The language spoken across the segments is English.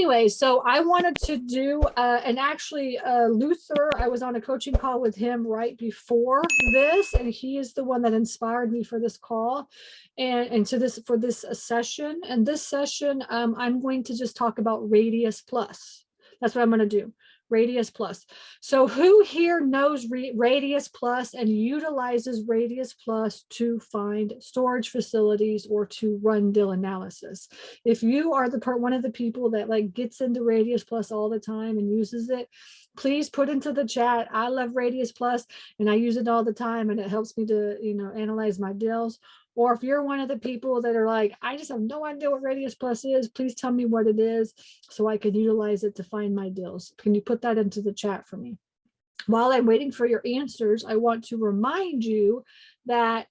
anyway, so I wanted to do, and actually Luther, I was on a coaching call with him right before this, and he is the one that inspired me for this call and to this, for this session. And this session, I'm going to just talk about Radius Plus. That's what I'm going to do. Radius Plus. So who here knows Radius Plus and utilizes Radius Plus to find storage facilities or to run deal analysis? If you are the one of the people that like gets into Radius Plus all the time and uses it, please put into the chat, I love Radius Plus and I use it all the time and it helps me to, you know, analyze my deals. Or if you're one of the people that are like, I just have no idea what Radius Plus is, please tell me what it is so I can utilize it to find my deals. Can you put that into the chat for me? While I'm waiting for your answers, I want to remind you that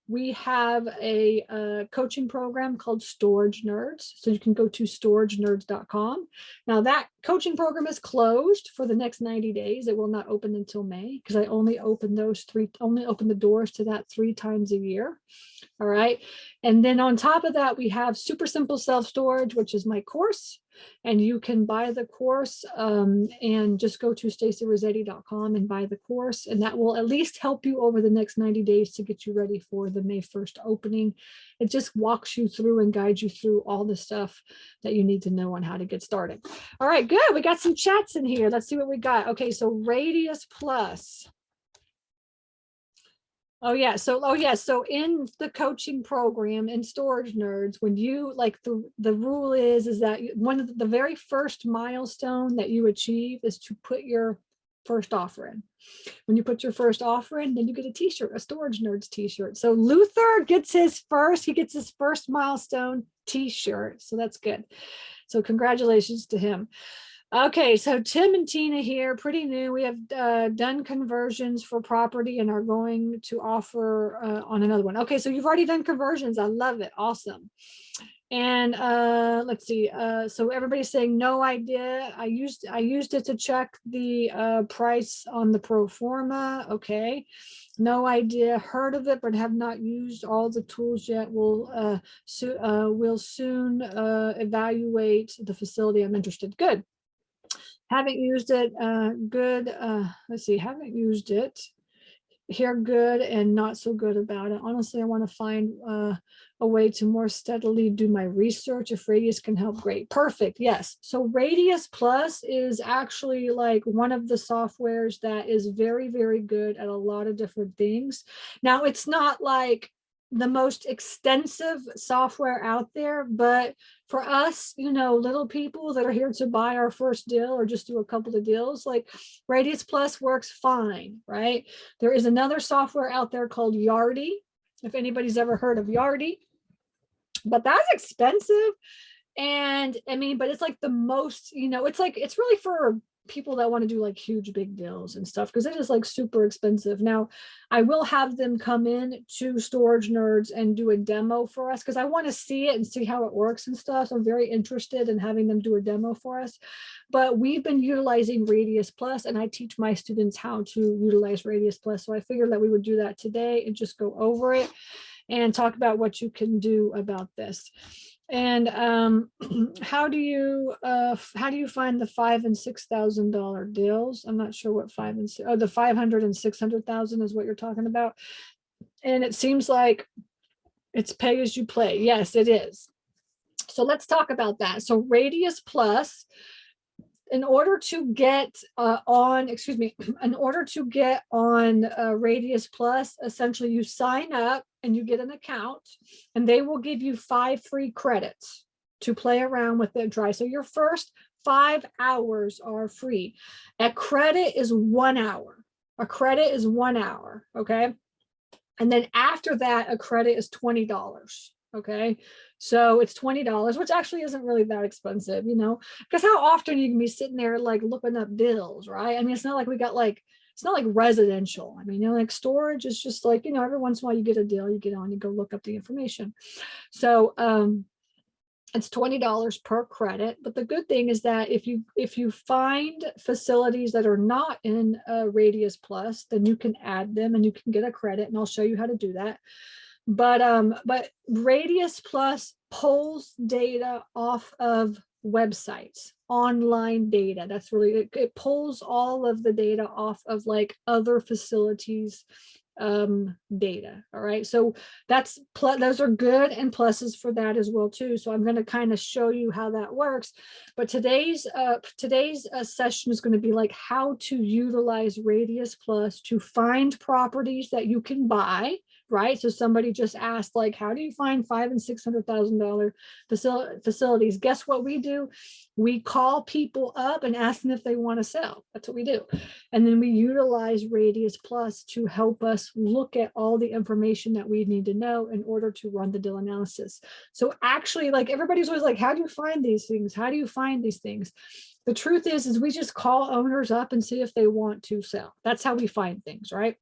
we have a coaching program called Storage Nerds. So you can go to storagenerds.com. Now that coaching program is closed for the next 90 days. It will not open until May because I only open the doors to that 3 times a year. All right. And then on top of that, we have Super Simple Self-Storage, which is my course. And you can buy the course and just go to stacyrossetti.com and buy the course. And that will at least help you over the next 90 days to get you ready for the May 1st opening. It just walks you through and guides you through all the stuff that you need to know on how to get started. All right, good. We got some chats in here. Let's see what we got. Okay, so Radius Plus. So in the coaching program in Storage Nerds, when you like the rule is that one of the very first milestone that you achieve is to put your first offer in. When you put your first offer in, then you get a t-shirt, a Storage Nerds t-shirt. So Luther gets his first milestone t-shirt. So that's good. So congratulations to him. Okay, so Tim and Tina here, pretty new. We have done conversions for property and are going to offer on another one. Okay, so you've already done conversions. I love it. Awesome. And let's see. So everybody's saying no idea. I used it to check the price on the pro forma. Okay, no idea. Heard of it, but have not used all the tools yet. We'll soon evaluate the facility. I'm interested. Good. Haven't used it, good. Let's see, haven't used it. Hear good and not so good about it. Honestly, I want to find a way to more steadily do my research. If Radius can help, great. Perfect, yes. So Radius Plus is actually like one of the softwares that is very, very good at a lot of different things. Now, it's not like the most extensive software out there, but for us, you know, little people that are here to buy our first deal or just do a couple of deals, like Radius Plus works fine, right? There is another software out there called Yardi, if anybody's ever heard of Yardi, but that's expensive. And I mean, but it's like the most, you know, it's like, it's really for people that want to do like huge big deals and stuff because it is like super expensive. Now I will have them come in to Storage Nerds and do a demo for us because I want to see it and see how it works and stuff. So I'm very interested in having them do a demo for us. But we've been utilizing Radius Plus and I teach my students how to utilize Radius Plus. So I figured that we would do that today and just go over it and talk about what you can do about this. And how do you find the $5,000 and $6,000 deals? I'm not sure what the 500 and 600,000 is what you're talking about. And it seems like it's pay as you play. Yes, it is. So let's talk about that. So Radius Plus, in order to get on Radius Plus, essentially you sign up and you get an account and they will give you 5 free credits to play around with it dry. So your first 5 hours are free. A credit is 1 hour. A credit is 1 hour, okay? And then after that, a credit is $20. Okay, so it's $20, which actually isn't really that expensive, you know, because how often you can be sitting there like looking up deals, right? I mean, it's not like we got like, it's not like residential. I mean, you know, like storage is just like, you know, every once in a while you get a deal, you get on, you go look up the information. So it's $20 per credit. But the good thing is that if you find facilities that are not in Radius Plus, then you can add them and you can get a credit, and I'll show you how to do that. But Radius Plus pulls data off of websites, online data. That's really, it pulls all of the data off of like other facilities data. All right, so that's those are good and pluses for that as well too. So I'm going to kind of show you how that works. But today's session is going to be like how to utilize Radius Plus to find properties that you can buy. Right, so somebody just asked, like, how do you find $500,000 and $600,000 facilities? Guess what we do? We call people up and ask them if they want to sell. That's what we do. And then we utilize Radius Plus to help us look at all the information that we need to know in order to run the deal analysis. So actually, like, everybody's always like, how do you find these things? How do you find these things? The truth is we just call owners up and see if they want to sell. That's how we find things, right?